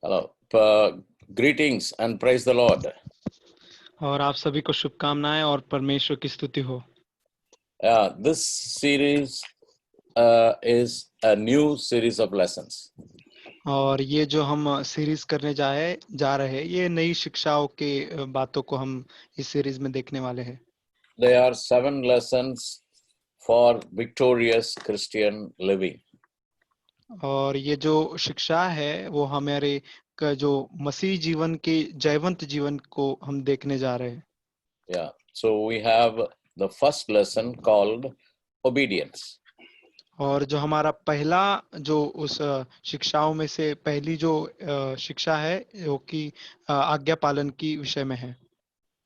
Hello. Greetings and praise the Lord. और आप सभी को शुभकामनाएं और परमेश्वर की स्तुति हो। This series is a new series of lessons. और ये जो हम सीरीज करने जा रहे हैं, ये नई शिक्षाओं के बातों को हम इस सीरीज में देखने वाले हैं। They are 7 lessons for victorious Christian living. और ये जो शिक्षा है वो हमारे का जो मसीह जीवन के जयवंत जीवन को हम देखने जा रहे हैं। Yeah. So we have the first lesson called obedience. और जो हमारा पहला जो उस शिक्षाओं में से पहली जो शिक्षा है वो कि आज्ञा पालन की विषय में है।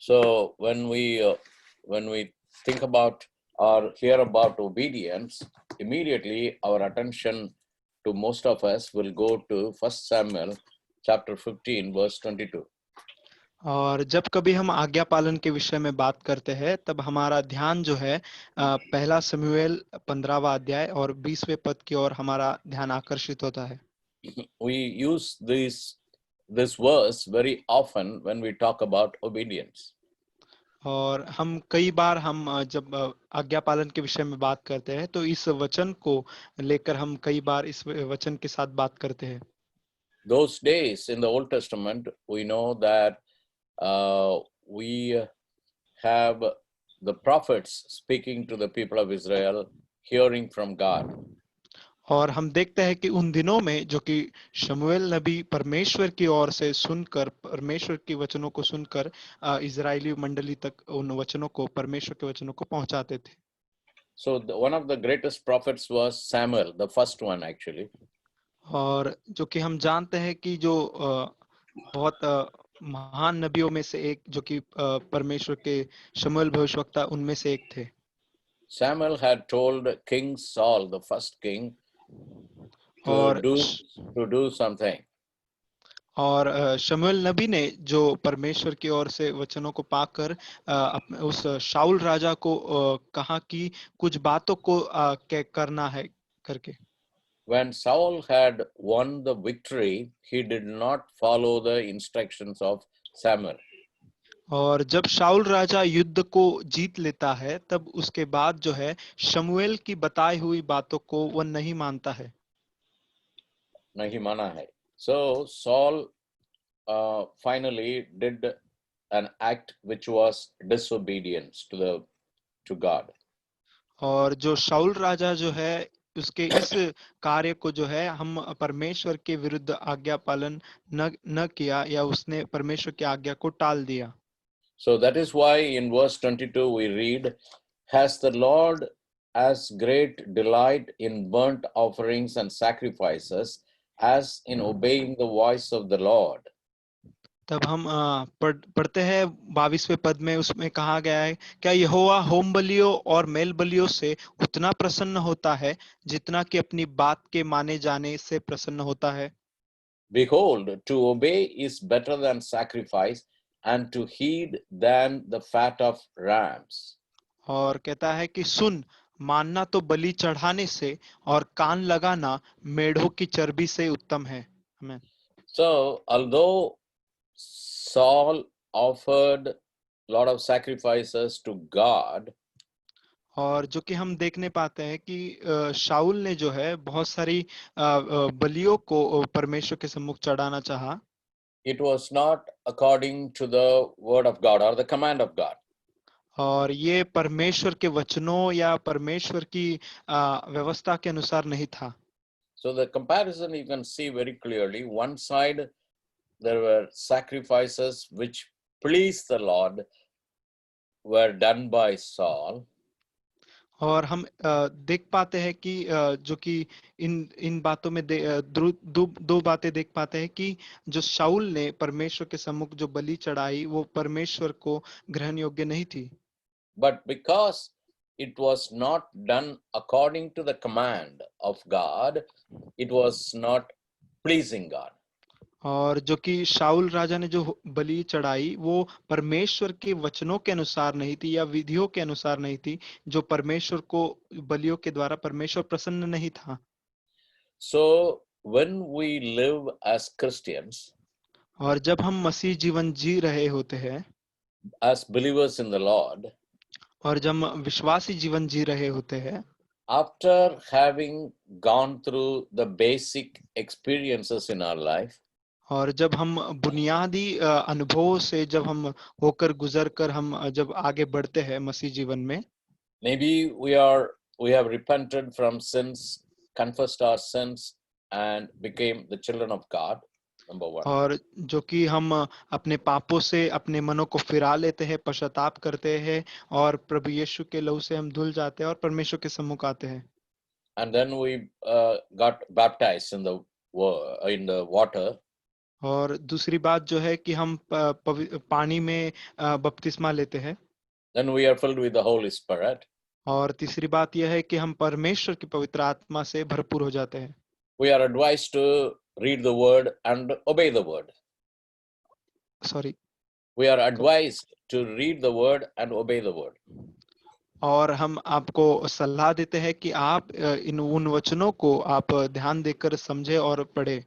So when we think about or hear about obedience, immediately our attention to most of us will go to 1 Samuel chapter 15 verse 22. और जब कभी हम आज्ञा पालन के विषय में बात करते हैं तब हमारा ध्यान जो है पहला शमूएल 15वां अध्याय और 20वें पद की ओर हमारा ध्यान आकर्षित होता है। We use this verse very often when we talk about obedience. और हम कई बार जब आज्ञा पालन के विषय में बात करते हैं तो इस वचन को लेकर हम कई बार इस वचन के साथ बात करते हैं। Those days in the Old Testament, we know that we have the prophets speaking to the people of Israel, hearing from God. और हम देखते हैं कि उन दिनों में जो कि शमूएल नबी परमेश्वर की ओर से सुनकर परमेश्वर के वचनों को सुनकर इजरायली मंडली तक उन वचनों को परमेश्वर के वचनों को पहुंचाते थे। So one of the greatest prophets was Samuel, the first one actually. और जो कि हम जानते हैं कि जो बहुत महान नबियों में से एक जो कि परमेश्वर के शमूएल भविष्यवक्ता उनमें से एक थे। Samuel had told King Saul, the first king, और to do something. और शमूएल नबी ने जो परमेश्वर की ओर से वचनों को पाकर उस शाऊल राजा को कहा कि कुछ बातों को करना है करके। When Saul had won the victory, he did not follow the instructions of Samuel. और जब शाऊल राजा युद्ध को जीत लेता है तब उसके बाद जो है शमूएल की बताई हुई बातों को वह नहीं मानता है। नहीं माना है. So Saul finally did an act which was disobedience to God. और जो शाऊल राजा जो है उसके इस कार्य को जो है हम परमेश्वर के विरुद्ध आज्ञा पालन न किया या उसने परमेश्वर की आज्ञा को टाल दिया। So that is why in verse 22 we read, "Has the Lord as great delight in burnt offerings and sacrifices as in obeying the voice of the Lord?" तब हम पढ़ते हैं 22वें पद में, उसमें कहा गया है, क्या यहोवा होम बलियों और मेल बलियों से उतना प्रसन्न होता है जितना कि अपनी बात के माने जाने से प्रसन्न होता है। Behold, to obey is better than sacrifice, and to heed than the fat of rams. और कहता है कि सुन, मानना तो बलि चढ़ाने से और कान लगाना मेढ़ों की चर्बी से उत्तम है। आमीन। So, although Saul offered a lot of sacrifices to God, और जो कि हम देखने पाते हैं कि शाऊल ने जो है बहुत सारी बलियों को परमेश्वर के सम्मुख चढ़ाना चाहा, it was not according to the word of God or the command of God. और ये परमेश्वर के वचनों या परमेश्वर की व्यवस्था के अनुसार नहीं था। So the comparison you can see very clearly. One side there were sacrifices which pleased the Lord were done by Saul, और हम देख पाते हैं कि जो कि इन बातों में दो बातें देख पाते हैं कि जो शाऊल ने परमेश्वर के सम्मुख जो बलि चढ़ाई वो परमेश्वर को ग्रहण योग्य नहीं थी। but because it was not done according to the command of God, it was not pleasing God. और जो कि शाऊल राजा ने जो बलि चढ़ाई वो परमेश्वर के वचनों के अनुसार नहीं थी या विधियों के अनुसार नहीं थी, जो परमेश्वर को बलियों के द्वारा परमेश्वर प्रसन्न नहीं था। So when we live as Christians, और जब हम मसीह जीवन जी रहे होते हैं as believers in the Lord, और जब हम विश्वासी जीवन जी रहे होते हैं, after having gone through the basic experiences in our life, और जब हम बुनियादी अनुभवों से जब हम होकर गुजर कर हम जब आगे बढ़ते हैं मसीह जीवन में, maybe we have repented from sins, confessed our sins, and became the children of God, number one. और जो कि हम अपने पापों से अपने मनों को फिरा लेते हैं, पश्चाताप करते हैं और प्रभु यीशु के लहू से हम धुल जाते हैं और परमेश्वर के सम्मुख आते हैं। And then we got baptized in the water. और दूसरी बात जो है कि हम पानी में बपतिस्मा लेते हैं। Then we are filled with the Holy Spirit. और तीसरी बात यह है कि हम परमेश्वर की पवित्र आत्मा से भरपूर हो जाते हैं। We are advised to read the word and obey the word. Sorry. We are advised to read the word and obey the word. और हम आपको सलाह देते हैं कि आप उन वचनों को आप ध्यान देकर समझे और पढ़े।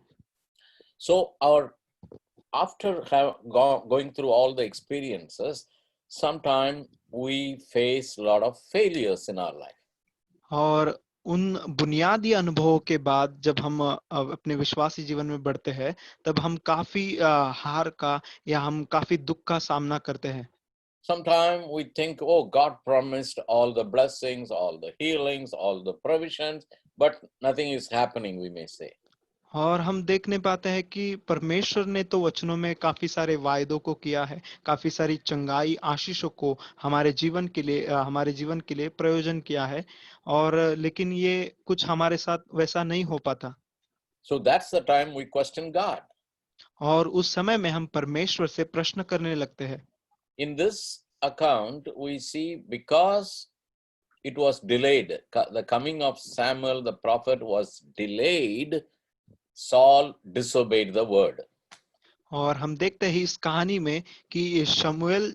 So after going through all the experiences, sometimes we face a lot of failures in our life. और उन बुनियादी अनुभवों के बाद जब हम अपने विश्वासी जीवन में बढ़ते हैं, तब हम काफी हार का या हम काफी दुख का सामना करते हैं। Sometimes we think, oh, God promised all the blessings, all the healings, all the provisions, but nothing is happening, we may say. और हम देखने पाते हैं कि परमेश्वर ने तो वचनों में काफी सारे वायदों को किया है, काफी सारी चंगाई आशीषों को हमारे जीवन के लिए प्रयोजन किया है, और लेकिन ये कुछ हमारे साथ वैसा नहीं हो पाता। So that's the time we question God. और उस समय में हम परमेश्वर से प्रश्न करने लगते हैं। In this account, we see because it was delayed, the coming of Samuel the prophet was delayed, Saul disobeyed the word. और हम देखते हैं इस कहानी में कि शमूएल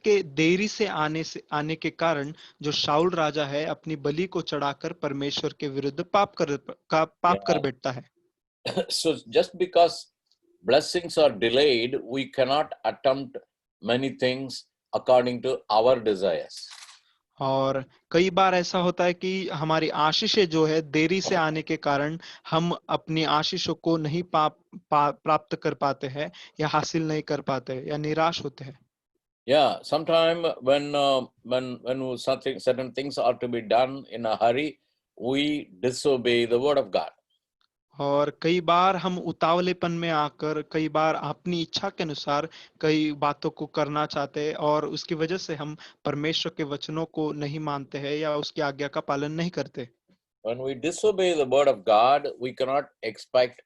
के देरी से आने के कारण जो शाऊल राजा है अपनी बलि को चढ़ाकर परमेश्वर के विरुद्ध पाप कर बैठता है। So just because blessings are delayed, we cannot attempt many things according to our desires. और कई बार ऐसा होता है कि हमारी आशीषें जो है देरी से आने के कारण हम अपनी आशीषों को नहीं प्राप्त कर पाते हैं या हासिल नहीं कर पाते या निराश होते हैं। Yeah, sometime when certain things are to be done in a hurry, we disobey the word of God. और कई बार हम उतावलेपन में आकर कई बार अपनी इच्छा के अनुसार कई बातों को करना चाहते हैं और उसकी वजह से हम परमेश्वर के वचनों को नहीं मानते हैं या उसकी आज्ञा का पालन नहीं करते। When we disobey the word of God, we cannot expect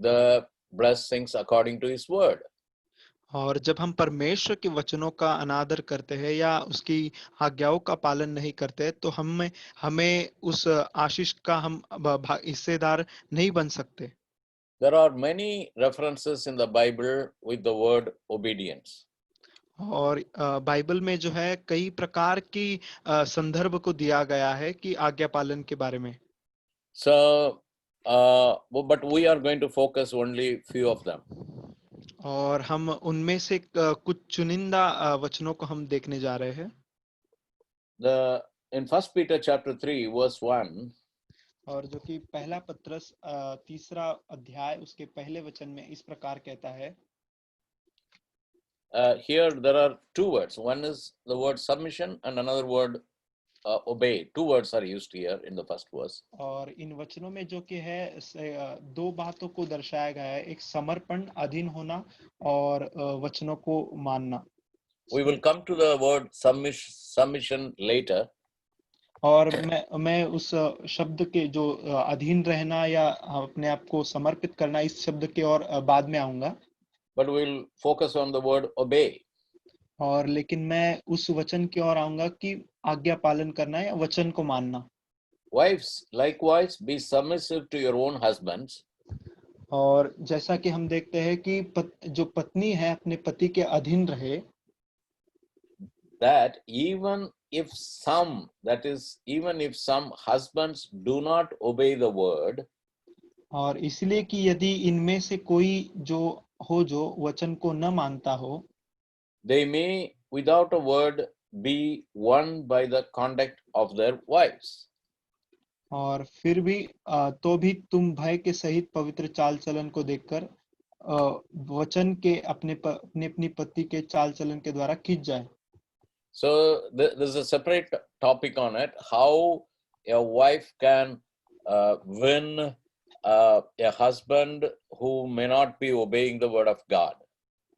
the blessings according to his word. और जब हम परमेश्वर के वचनों का अनादर करते हैं या उसकी आज्ञाओं का पालन नहीं करते तो हमें उस आशीष का हम हिस्सेदार नहीं बन सकते। There are many references in the Bible with the word obedience. और बाइबल में जो है कई प्रकार की संदर्भ को दिया गया है कि आज्ञा पालन के बारे में। So, but we are going to focus only few of them. और हम उनमें से कुछ चुनिंदा वचनों को हम देखने जा रहे हैं। In 1 Peter chapter 3 verse 1, और जो कि पहला पत्रस 3 अध्याय उसके पहले वचन में इस प्रकार कहता है। here there are two words. One is the word submission and another word obey. Two words are used here in the first verse. और इन वचनों में जो कि है दो बातों को दर्शाया गया है, एक समर्पण अधीन होना और वचनों को मानना। We will come to the word submission later. और मैं उस शब्द के जो अधीन रहना या अपने आप को समर्पित करना इस शब्द के और बाद में आऊंगा। But we'll focus on the word obey. और लेकिन मैं उस वचन की ओर आऊंगा कि आज्ञा पालन करना या वचन को मानना। Wives, likewise, be submissive to your own husbands. और जैसा कि हम देखते हैं कि जो पत्नी है अपने पति के अधीन रहे। That even if some husbands do not obey the word, और इसलिए कि यदि इनमें से कोई जो जो वचन को न मानता हो, they may, without a word, be won by the conduct of their wives. और फिर भी तो भी तुम भय के सहित पवित्र चाल चलन को देखकर वचन के अपने अपनी पति के चाल चलन के द्वारा खींच जाए। So there's a separate topic on it, how a wife can win a husband who may not be obeying the word of God.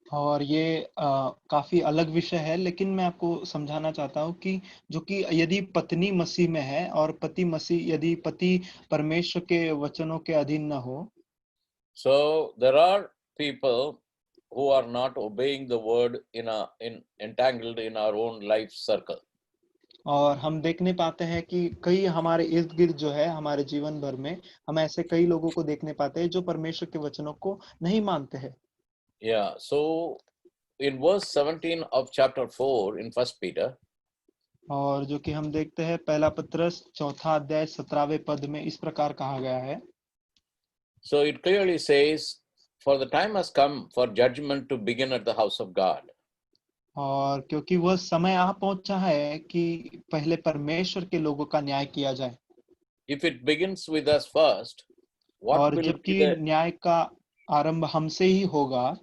और ये काफी अलग विषय है, लेकिन मैं आपको समझाना चाहता हूँ कि जो कि यदि पत्नी मसीह में है और यदि पति परमेश्वर के वचनों के अधीन न हो, So there are people who are not obeying the word in entangled in our own life circle. और हम देखने पाते हैं कि कई हमारे इर्द गिर्द जो है हमारे जीवन भर में हम ऐसे कई लोगों को देखने पाते हैं जो परमेश्वर के वचनों को नहीं मानते हैं। Yeah, so in verse 17 of chapter 4 in First Peter, और जो कि हम देखते हैं पहला पत्रस 4 अध्याय 17वें पद में इस प्रकार कहा गया है। so it clearly says, for the time has come for judgment to begin at the house of God. और क्योंकि वह समय आ पहुंचा है कि पहले परमेश्वर के लोगों का न्याय किया जाए। If it begins with us first, what और will be जबकि the न्याय का आरंभ हमसे ही होगा,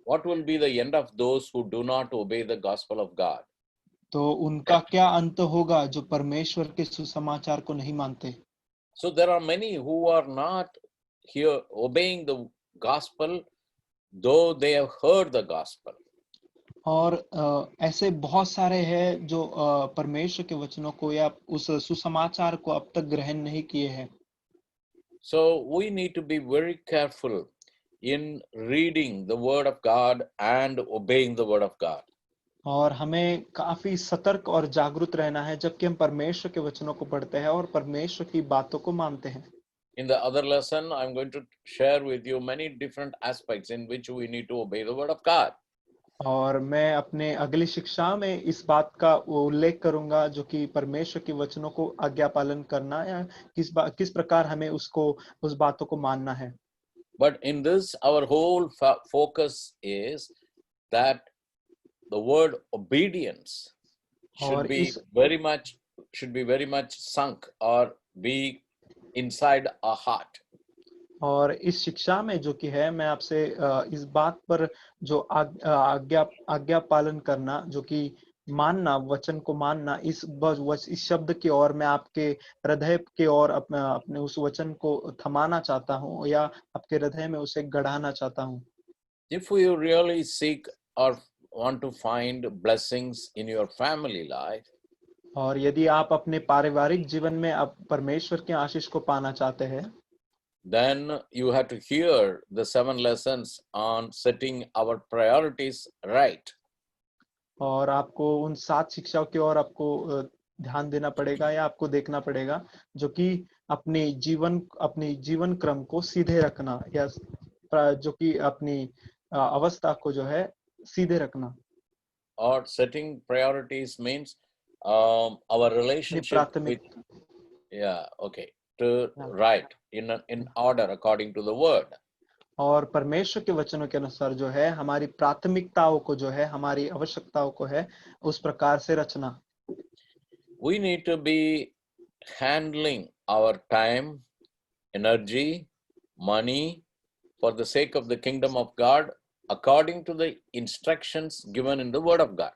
what will be the end of those who do not obey the gospel of God? तो उनका क्या अंत होगा जो परमेश्वर के सुसमाचार को नहीं मानते। So there are many who are not here obeying the gospel, though they have heard the gospel. और ऐसे बहुत सारे हैं जो परमेश्वर के वचनों को या उस सुसमाचार को अब तक ग्रहण नहीं किए हैं। So we need to be very careful in reading the word of God and obeying the word of God. और हमें काफी सतर्क और जागरूक रहना है जबकि हम परमेश्वर के वचनों को पढ़ते हैं और परमेश्वर की बातों को मानते हैं। In the other lesson, I'm going to share with you many different aspects in which we need to obey the word of God. और मैं अपने अगली शिक्षा में इस बात का उल्लेख करूंगा जो कि परमेश्वर के वचनों को आज्ञा पालन करना या किस प्रकार हमें उस बातों को मानना है। But in this, our whole focus is that the word obedience और should be very much sunk or be inside our heart. और इस शिक्षा में जो कि है मैं आपसे इस बात पर जो आज्ञा पालन करना जो कि मानना वचन को मानना इस शब्द की ओर मैं आपके हृदय की ओर अपने उस वचन को थमाना चाहता हूँ या आपके हृदय में उसे गढ़ाना चाहता हूँ। If you really seek or want to find blessings in your family life, और यदि आप अपने पारिवारिक जीवन में अब परमेश्वर के आशीष को पाना चाहते हैं, then you have to hear the 7 lessons on setting our priorities right. और आपको उन 7 शिक्षाओं की ओर आपको ध्यान देना पड़ेगा या आपको देखना पड़ेगा जो कि अपने जीवन क्रम को सीधे रखना या जो कि अपनी अवस्था को जो है सीधे रखना। Or setting priorities means our relationship with, yeah, okay, to right in order according to the word. और परमेश्वर के वचनों के अनुसार जो है हमारी प्राथमिकताओं को जो है हमारी आवश्यकताओं को है उस प्रकार से रचना। We need to be handling our time, energy, money for the sake of the kingdom of God according to the instructions given in the word of God.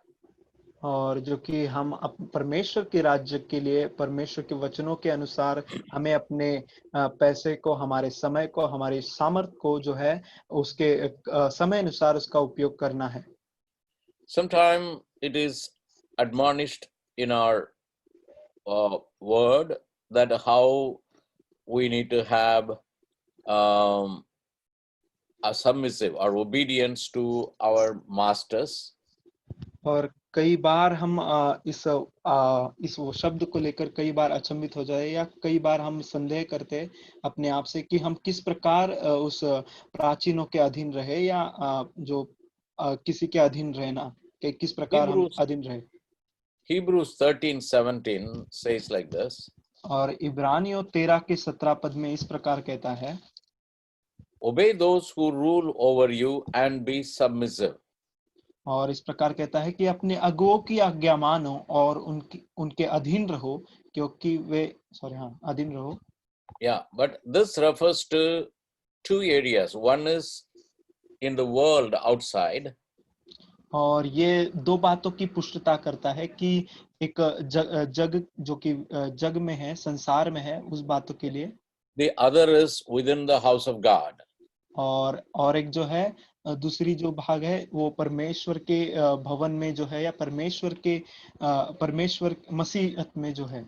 और जो कि हम परमेश्वर के राज्य के लिए परमेश्वर के वचनों के अनुसार हमें अपने पैसे को, हमारे समय को, हमारी सामर्थ्य को जो है उसके समय अनुसार उसका उपयोग करना है। Sometimes it is admonished in our word that how we need to have a submissive or obedience to our masters. और कई बार हम इस वो शब्द को लेकर कई बार अचंभित हो जाए या कई बार हम संदेह करते अपने आप से कि हम किस प्रकार उस प्राचीनों के अधीन रहे या जो किसी के अधीन रहना कि किस प्रकार हम अधीन रहे। Hebrews 13:17 says like this. और इब्रानियों 13 के 17 पद में इस प्रकार कहता है, obey those who rule over you and be submissive. और इस प्रकार कहता है कि अपने अगुओं की आज्ञा मानो और उनके अधीन रहो, क्योंकि वे अधीन रहो. Yeah, but this refers to two areas. One is in the world outside, और ये दो बातों की पुष्टता करता है कि एक जग जो कि जग में है, संसार में है, उस बातों के लिए. the other is within the house of God. और एक जो है दूसरी जो भाग है वो परमेश्वर के भवन में जो है, या परमेश्वर मसीहत में जो है.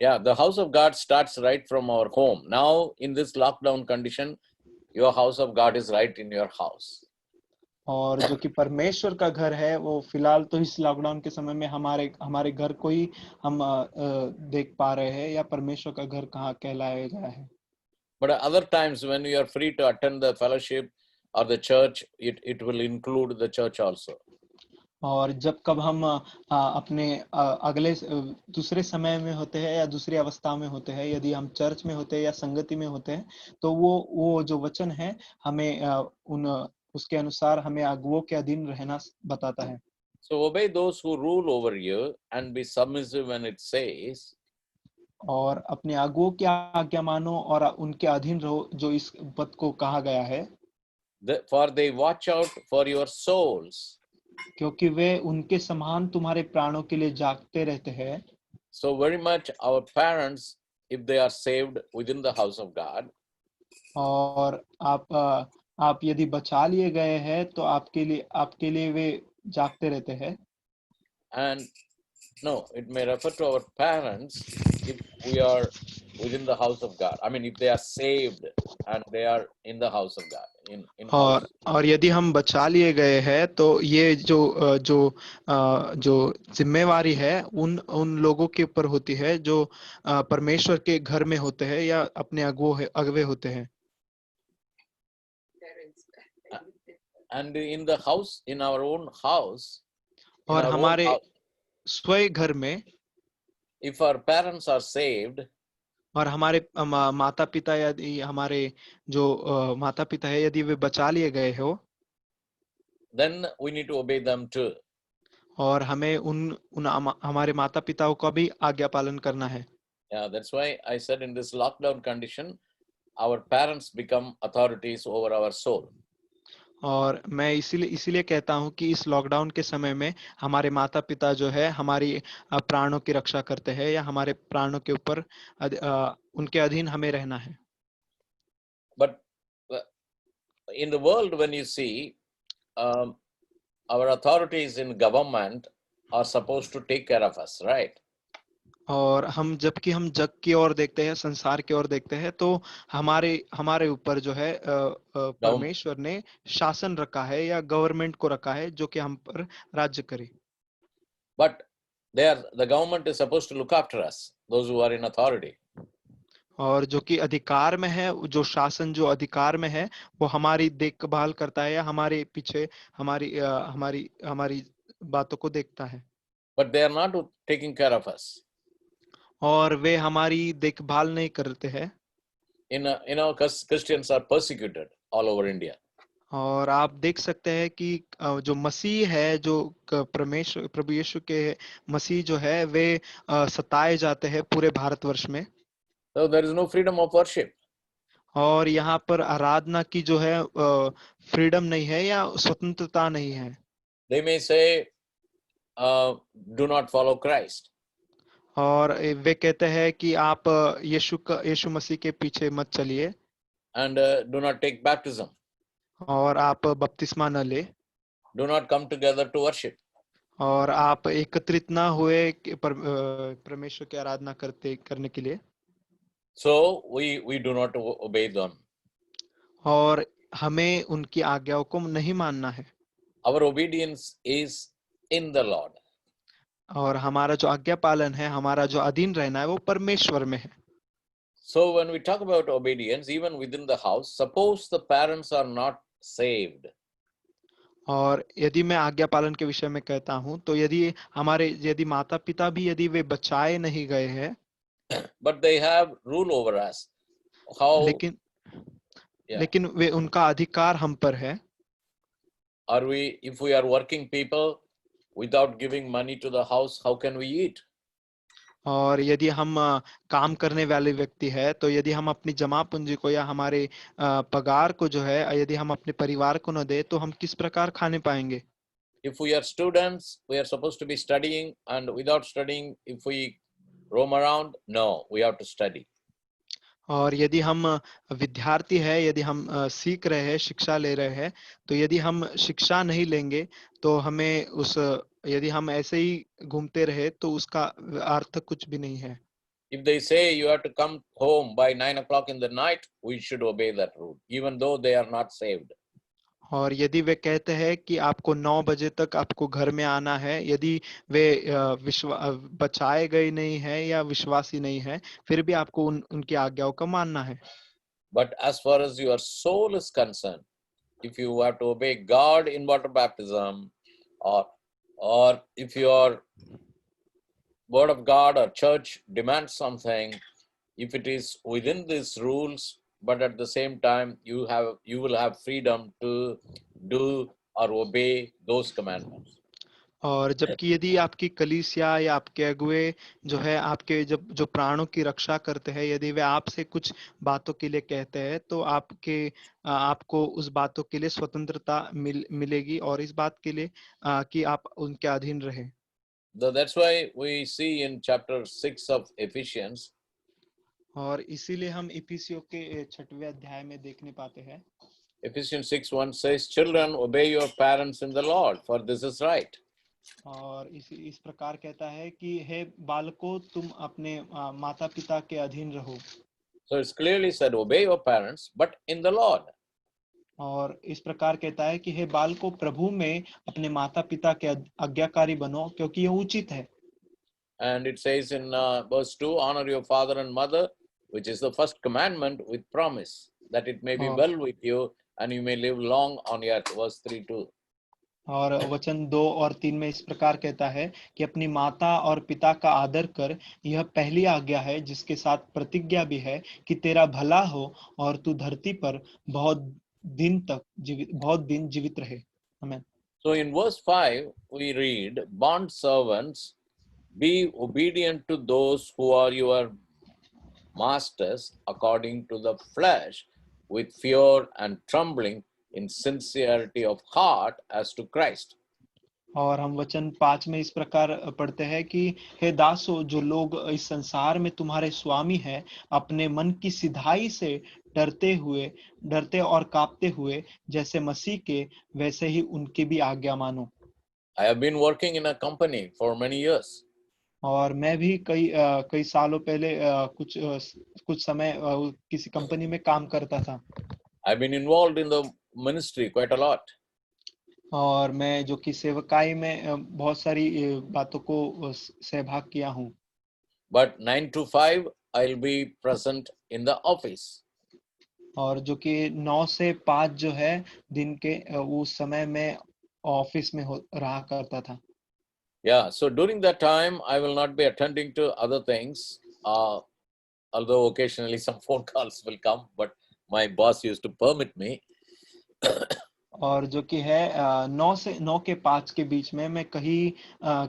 Yeah, the house of God starts right from our home. Now, in this lockdown condition, your house of God is right in your house. और जो कि परमेश्वर का घर है वो फिलहाल तो इस लॉकडाउन के समय में हमारे घर को ही हम देख पा रहे हैं, या परमेश्वर का घर कहाँ कहलाया गया है. But other times when you are free to attend the fellowship or the church, it will include the church also. और जब कब हम अपने अगले दूसरे समय में होते हैं या दूसरी अवस्था में होते हैं, यदि हम चर्च में होते हैं या संगति में होते हैं, तो वो जो वचन है हमें उसके अनुसार हमें अगुओं के अधीन रहना बताता है. So obey those who rule over you and be submissive when it says, और अपने अगुओं की आज्ञा मानो और उनके अधीन रहो, जो इस पद को कहा गया है. for they watch out for your souls. क्योंकि वे उनके समान तुम्हारे प्राणों के लिए जागते रहते हैं. So very much our parents, if they are saved within the house of God, और आप यदि बचा लिए गए हैं तो आपके लिए वे जागते रहते हैं. and no, it may refer to our parents if we are within the house of God. I mean, if they are saved and they are in the house of God, in house. और यदि हम बचा लिए गए हैं तो ये जो जिम्मेवारी है उन लोगों के ऊपर होती है जो परमेश्वर के घर में होते हैं या अपने अगुवे होते हैं. And in the house, in our own house, और हमारे स्वयं घर में, if our parents are saved, और हमारे माता पिता, यदि हमारे जो माता पिता है यदि वे बचा लिए गए हो, then we need to obey them too. और हमें हमारे माता पिताओं का भी आज्ञा पालन करना है. Yeah, that's why I said in this lockdown condition, our parents become authorities over our soul. और मैं इसीलिए कहता हूँ कि इस लॉकडाउन के समय में हमारे माता पिता जो है हमारी प्राणों की रक्षा करते हैं, या हमारे प्राणों के ऊपर उनके अधीन हमें रहना है. But in the world, when you see, our authorities in government are supposed to take care of us, right? और जबकि हम जग की ओर देखते हैं, संसार की ओर देखते हैं, तो हमारे ऊपर जो है परमेश्वर ने शासन रखा है या गवर्नमेंट को रखा है जो कि हम पर राज्य करे. But the government is supposed to look after us, those who are in authority. और जो कि अधिकार में है, जो शासन जो अधिकार में है, वो हमारी देखभाल करता है या हमारे पीछे हमारी बातों को देखता है. But they are not taking care of us. और वे हमारी देखभाल नहीं करते हैं. Christians are persecuted all over India. और आप देख सकते हैं कि जो मसीह है, जो प्रभु यीशु के मसीह जो है, वे सताए जाते हैं पूरे भारतवर्ष में. So there is no freedom of worship. और यहाँ पर आराधना की जो है फ्रीडम नहीं है या स्वतंत्रता नहीं है. They may say, do not follow Christ. और वे कहते हैं कि आप यीशु मसीह के पीछे मत चलिए. And do not take baptism. और आप बपतिस्मा न ले. Do not come together to worship. और आप एकत्रित ना हुए परमेश्वर की आराधना करने के लिए. So we do not obey them. और हमें उनकी आज्ञाओं को नहीं मानना है. Our obedience is in the Lord. और हमारा जो आज्ञा पालन है, हमारा जो अधीन रहना है, वो परमेश्वर में है. So when we talk about obedience, even within the house, suppose the parents are not saved. और यदि मैं आज्ञा पालन के विषय में कहता हूँ, तो यदि माता पिता भी यदि वे बचाए नहीं गए हैं, but they have rule over us. How? Yeah. लेकिन वे उनका अधिकार हम पर है। If we are working people without giving money to the house, how can we eat? और यदि हम काम करने वाले व्यक्ति है, तो यदि हम अपनी जमा पूंजी को या हमारे पगार को जो है, यदि हम अपने परिवार को न दे, तो हम किस प्रकार खाने पाएंगे? If we are students, we are supposed to be studying, and without studying, if we roam around, no, we have to study. और यदि हम विद्यार्थी है, यदि हम सीख रहे हैं, शिक्षा ले रहे हैं, तो यदि हम शिक्षा नहीं लेंगे, तो हमें यदि हम ऐसे ही घूमते रहे, तो उसका अर्थ कुछ भी नहीं है। If they say you have to come home by 9 o'clock in the night, we should obey that rule, even though they are not saved. और यदि वे कहते हैं कि आपको 9 बजे तक आपको घर में आना है, यदि वे बचाए गए नहीं हैं या विश्वासी नहीं है, फिर भी आपको उनकी आज्ञाओं का मानना है। But as far as your soul is concerned, if you have to obey God in water baptism, or if your word of God or church demands something, if it is within these rules, but at the same time you will have freedom to do or obey those commandments. और जबकि यदि आपकी कलीसिया या आपके अगुए जो है, आपके जो प्राणों की रक्षा करते हैं, यदि वे आपसे कुछ बातों के लिए कहते हैं, तो आपको उस बातों के लिए स्वतंत्रता मिलेगी, और इस बात के लिए कि आप उनके अधीन रहे। That's why we see in chapter 6 of Ephesians, और इसीलिए हम इफिसियों के 6वें अध्याय में देखने पाते हैं। Ephesians 6:1 says, "Children, obey your parents in the Lord, for this is right." और इस प्रकार कहता है कि हे बालकों, तुम अपने माता पिता के अधीन रहो। So it's clearly said, obey your parents, but in the Lord. और इस प्रकार कहता है कि हे बालकों, प्रभु में अपने माता पिता के आज्ञाकारी बनो, क्योंकि यह उचित है। And it says in verse 2, honor your father and mother, which is the first commandment with promise, that it may be और well with you and you may live long on earth. Verse 3 too. और वचन 2 और 3 में इस प्रकार कहता है कि अपनी माता और पिता का आदर कर, यह पहली आज्ञा है, जिसके साथ प्रतिज्ञा भी है कि तेरा भला हो और तू धरती पर बहुत दिन जीवित रहे। आमीन। So in verse 5 we read, bond servants, be obedient to those who are your masters according to the flesh, with fear and trembling, in sincerity of heart as to Christ. और हम वचन 5 में इस प्रकार पढ़ते हैं कि हे दासो, जो लोग इस संसार में तुम्हारे स्वामी हैं, अपने मन की सिधाई से डरते और कांपते हुए, जैसे मसीह के, वैसे ही उनकी भी आज्ञा मानो। I have been working in a company for many years. और मैं भी कई सालों पहले कुछ समय किसी कंपनी में काम करता था। I've been involved in the ministry quite a lot. और मैं जो कि सेवकाई में बहुत सारी बातों को सहभाग किया हूँ। But 9 to 5, I'll be present in the office. और जो कि 9 से 5 जो है दिन के, उस समय में ऑफिस में रहा करता था। Yeah, so during that time, I will not be attending to other things, although occasionally some phone calls will come, but my boss used to permit me. और जो कि है 9 के 5 के बीच में मैं कहीं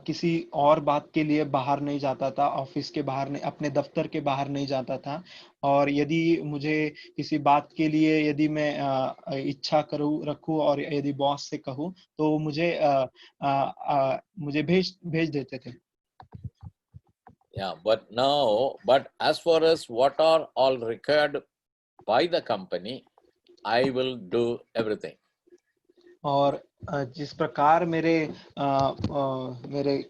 किसी और बात के लिए बाहर नहीं जाता था, ऑफिस के बाहर नहीं, अपने दफ्तर के बाहर नहीं जाता था। और यदि मुझे किसी बात के लिए यदि मैं इच्छा रखूं और यदि बॉस से कहूं, तो मुझे भेज देते थे। Yeah, but as far as what are all required by the company, I will do everything. और जिस प्रकार मेरे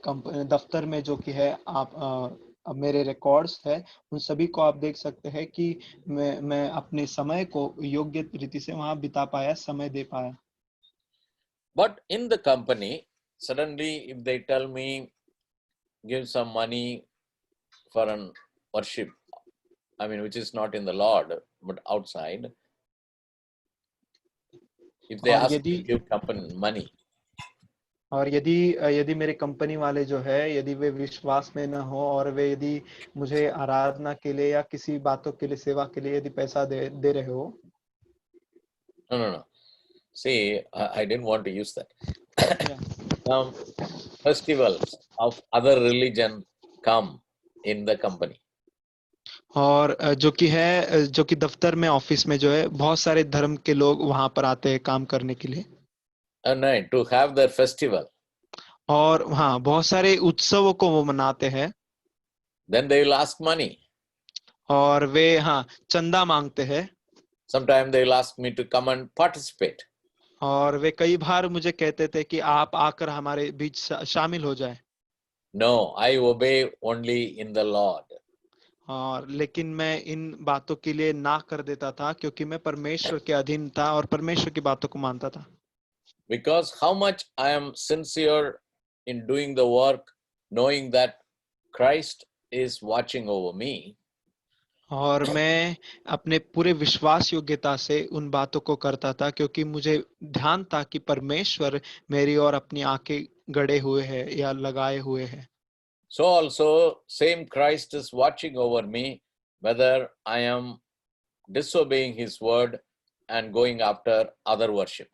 कंपनी दफ्तर में जो कि है, अब मेरे रिकॉर्ड्स है, उन सभी को आप देख सकते हैं कि मैं अपने समय को योग्य रीति से वहां बिता पाया, समय दे पाया। But in the company, suddenly if they tell me, give some money for an worship, I mean, which is not in the Lord, but outside, if they और ask me यदि to give company money, और यदि मेरे company वाले जो है, यदि वे विश्वास में न हो, और वे यदि मुझे आराधना के लिए या किसी बातों के लिए, सेवा के लिए यदि पैसा दे रहे हो, No. See, I didn't want to use that. Yeah. Some festivals of other religion come in the company. और जो कि है जो कि दफ्तर में ऑफिस में जो है बहुत सारे धर्म के लोग वहां पर आते हैं काम करने के लिए And right, to have their festival. और हाँ बहुत सारे उत्सवों को वो मनाते हैं Then they will ask money. और वे हाँ चंदा मांगते हैं Sometimes they will ask me to come and participate. और वे कई बार मुझे कहते थे कि आप आकर हमारे बीच शामिल हो जाए No, I obey only in the Lord. और लेकिन मैं इन बातों के लिए ना कर देता था क्योंकि मैं परमेश्वर के अधीन था और परमेश्वर की बातों को मानता था Because how much I am sincere in doing the work, knowing that Christ is watching over me, और मैं अपने पूरे विश्वास योग्यता से उन बातों को करता था क्योंकि मुझे ध्यान था कि परमेश्वर मेरी ओर अपनी आंखें गड़े हुए हैं या लगाए हुए हैं so also same Christ is watching over me, whether I am disobeying his word and going after other worship.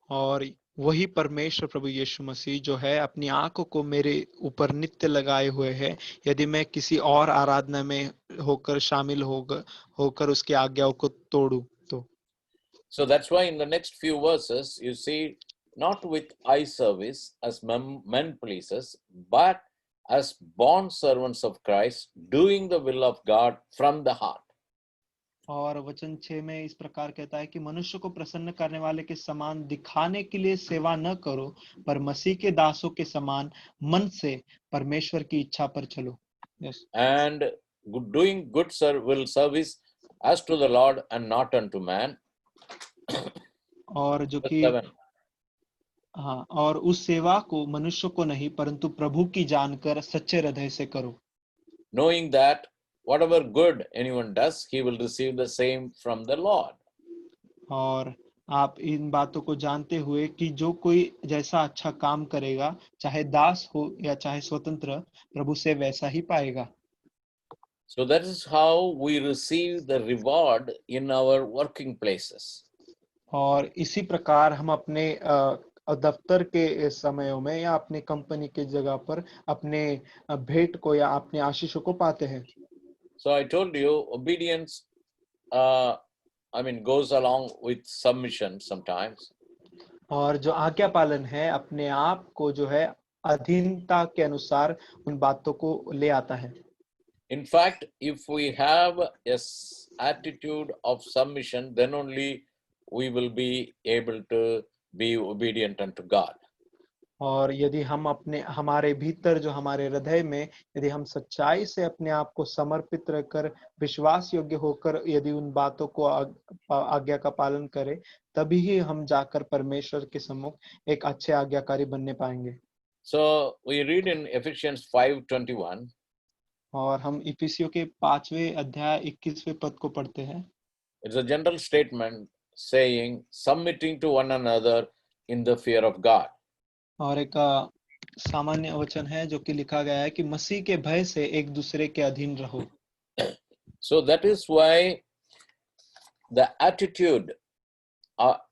और वही परमेश्वर प्रभु यीशु मसीह जो है अपनी आंखों को मेरे ऊपर नित्य लगाए हुए है यदि मैं किसी और आराधना में होकर शामिल होकर उसकी आज्ञाओं को तोड़ूं तो So that's why in the next few verses, you see, not with eye service as men pleasers, but as bond servants of Christ, doing the will of God from the heart. और वचन 6 में इस प्रकार कहता है कि मनुष्य को प्रसन्न करने वाले के समान दिखाने के लिए सेवा न करो पर मसीह के दासों के समान मन से परमेश्वर की इच्छा पर चलो yes. And doing good will service as to the Lord and not unto man. और जो Verse कि 7. हाँ और उस सेवा को मनुष्य को नहीं परंतु प्रभु की जानकर सच्चे हृदय से करो Knowing that whatever good anyone does, he will receive the same from the Lord. और आप इन बातों को जानते हुए कि जो कोई जैसा अच्छा काम करेगा चाहे दास हो या चाहे स्वतंत्र प्रभु से वैसा ही पाएगा So that is how we receive the reward in our working places. और इसी प्रकार हम अपने दफ्तर के समयों में या अपने कंपनी के जगह पर अपने भेंट को या अपने आशीषों को पाते हैं So I told you, obedience, goes along with submission sometimes. और जो आज्ञा पालन है अपने आप को जो है अधीनता के अनुसार उन बातों को ले आता है In fact, if we have a attitude of submission, then only we will be able to be obedient unto God. और यदि हम अपने हमारे भीतर जो हमारे हृदय में यदि हम सच्चाई से अपने आप को समर्पित रहकर विश्वास योग्य होकर यदि उन बातों को आज्ञा का पालन करें तभी ही हम जाकर परमेश्वर के सम्मुख एक अच्छे आज्ञाकारी बनने पाएंगे So we read in Ephesians 5:21. और हम इफिसियों के 5वें अध्याय 21वें पद को पढ़ते हैं It's a general statement saying submitting to one another in the fear of God. और एक सामान्य वचन है जो कि लिखा गया है कि मसीह के भय से एक दूसरे के अधीन रहो So that is why the attitude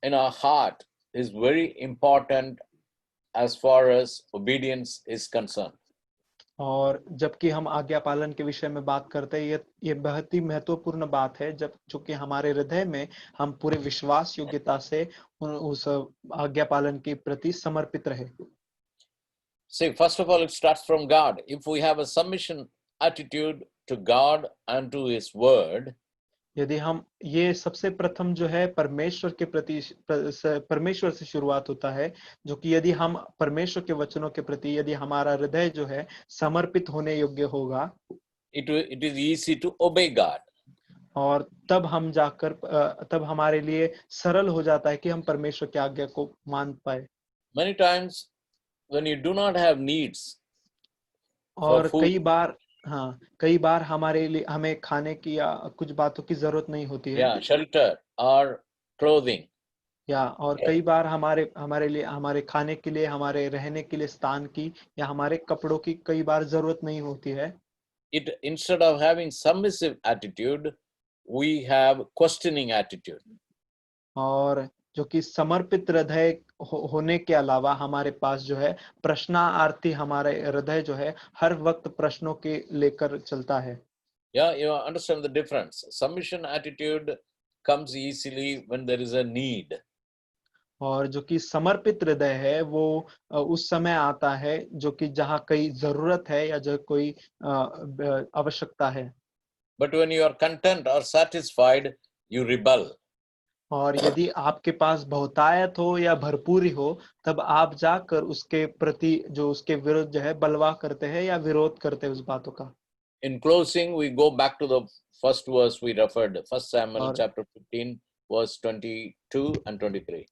in our heart is very important as far as obedience is concerned. और जबकि हम आज्ञा पालन के विषय में बात करते हैं ये बहुत ही महत्वपूर्ण बात है जब चूंकि हमारे हृदय में हम पूरे विश्वास योग्यता से उस आज्ञा पालन के प्रति समर्पित रहे See, first of all, it starts from God. If we have a submission attitude to God and to His Word, यदि हम ये सबसे प्रथम जो है परमेश्वर के प्रति परमेश्वर से शुरुआत होता है जो कि यदि हम परमेश्वर के वचनों के प्रति यदि हमारा हृदय जो है समर्पित होने योग्य होगा it is easy to obey God. और तब हम जाकर तब हमारे लिए सरल हो जाता है कि हम परमेश्वर की आज्ञा को मान पाए Many times, when you do not have needs for और food, कई बार हमारे लिए हमें खाने की या कुछ बातों की जरूरत नहीं होती है yeah, shelter or clothing, या और कई बार हमारे लिए हमारे खाने के लिए हमारे रहने के लिए स्थान की या हमारे कपड़ों की कई बार जरूरत नहीं होती है it instead of having submissive attitude, we have questioning attitude. और जो कि समर्पित हृदय होने के अलावा हमारे पास जो है प्रश्नार्थी हमारे हृदय जो है हर वक्त प्रश्नों के लेकर चलता है। Yeah, you understand the difference. Submission attitude comes easily when there is a need. और जो कि समर्पित हृदय है वो उस समय आता है जो कि जहाँ कई जरूरत है या जो कोई आवश्यकता है। But when you are content or satisfied, you rebel. और यदि आपके पास बहुतायत हो या भरपूरी हो तब आप जाकर उसके प्रति जो उसके विरुद्ध जो है बलवा करते हैं या विरोध करते हैं उस बातों का। In closing, we go back to the first verse we referred, 1 Samuel और chapter 15, verse 22 and 23.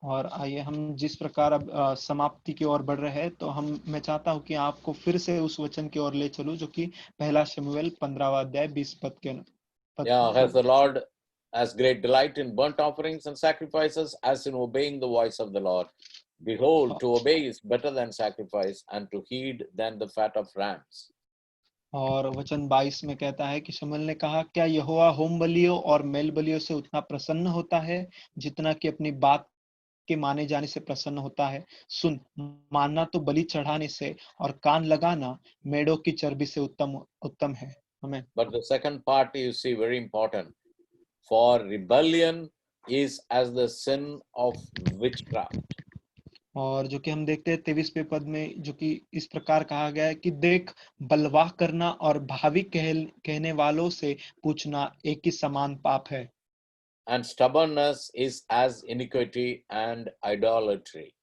और आइए हम जिस प्रकार अब समाप्ति की ओर बढ़ रहे हैं तो मैं चाहता हूं कि आपको फिर से उस वचन की ओर ले चलूं जो कि पहला शमूएल 15वां अध्याय 20 Yeah, has पद। the Lord has great delight in burnt offerings and sacrifices, as in obeying the voice of the Lord. Behold, to obey is better than sacrifice, and to heed than the fat of rams. और वचन 22 में कहता है कि शमूएल ने कहा, क्या यहोवा होम बलियों और मेल बलियों से उतना प्रसन्न होता है जितना कि अपनी बात के माने जाने से प्रसन्न होता है। सुन, मानना तो बलि चढ़ाने से और कान लगाना मेढ़ों की चर्बी से उत्तम उत्तम है। हमें But the second part you see very important. For rebellion is as the sin of witchcraft. और जो कि हम देखते हैं 23वें पद में जो कि इस प्रकार कहा गया है कि देख, बलवा करना और भावी कहने वालों से पूछना एक ही समान पाप है। And stubbornness is as iniquity and idolatry.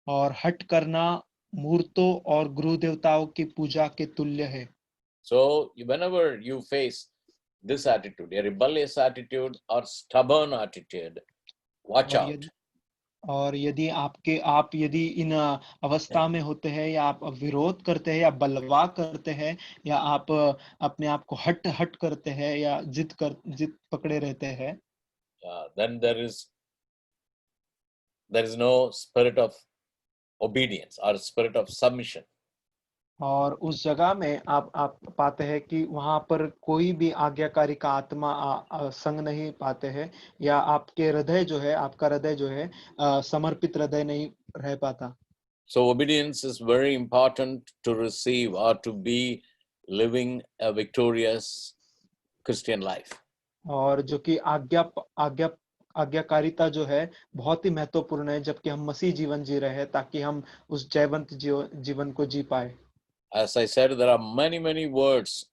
और हट करना मूर्तों और गुरु देवताओं की पूजा के तुल्य है। So whenever you face this attitude, a rebellious attitude or stubborn attitude, watch और out. यदि और यदि आप यदि इन अवस्था में होते हैं या आप विरोध करते हैं या बलवा करते हैं या आप अपने आप को हट हट करते हैं या जिद पकड़े रहते हैं Then there is no spirit of obedience or spirit of submission. और उस जगह में आप पाते हैं कि वहां पर कोई भी आज्ञाकारी का आत्मा संग नहीं पाते हैं या आपके हृदय जो है आपका हृदय जो है समर्पित हृदय नहीं रह पाता। So obedience is very important to receive or to be living a victorious Christian life. और जो कि आज्ञा आज्ञाकारिता जो है बहुत ही महत्वपूर्ण है जबकि हम मसीह जीवन जी रहे हैं ताकि हम उस जयवंत जीवन को जी पाए। As I said, there are many words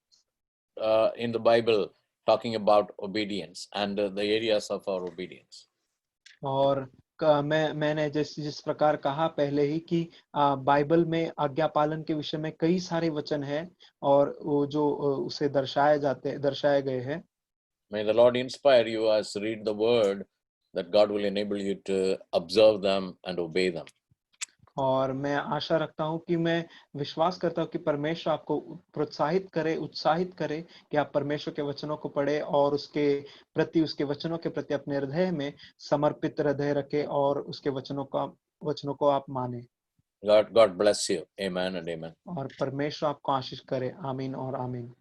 in the Bible talking about obedience and the areas of our obedience. और मैंने जिस प्रकार कहा पहले ही कि बाइबल में आज्ञा पालन के विषय में कई सारे वचन हैं और वो जो उसे दर्शाए गए हैं। May the Lord inspire you as read the word that God will enable you to observe them and obey them. और मैं आशा रखता हूं कि मैं विश्वास करता हूं कि परमेश्वर आपको प्रोत्साहित करे उत्साहित करे कि आप परमेश्वर के वचनों को पढ़े और उसके वचनों के प्रति अपने हृदय में समर्पित हृदय रखे और उसके वचनों को आप माने। God bless you. Amen and amen. और परमेश्वर आपको आशीष करे। आमीन और आमीन।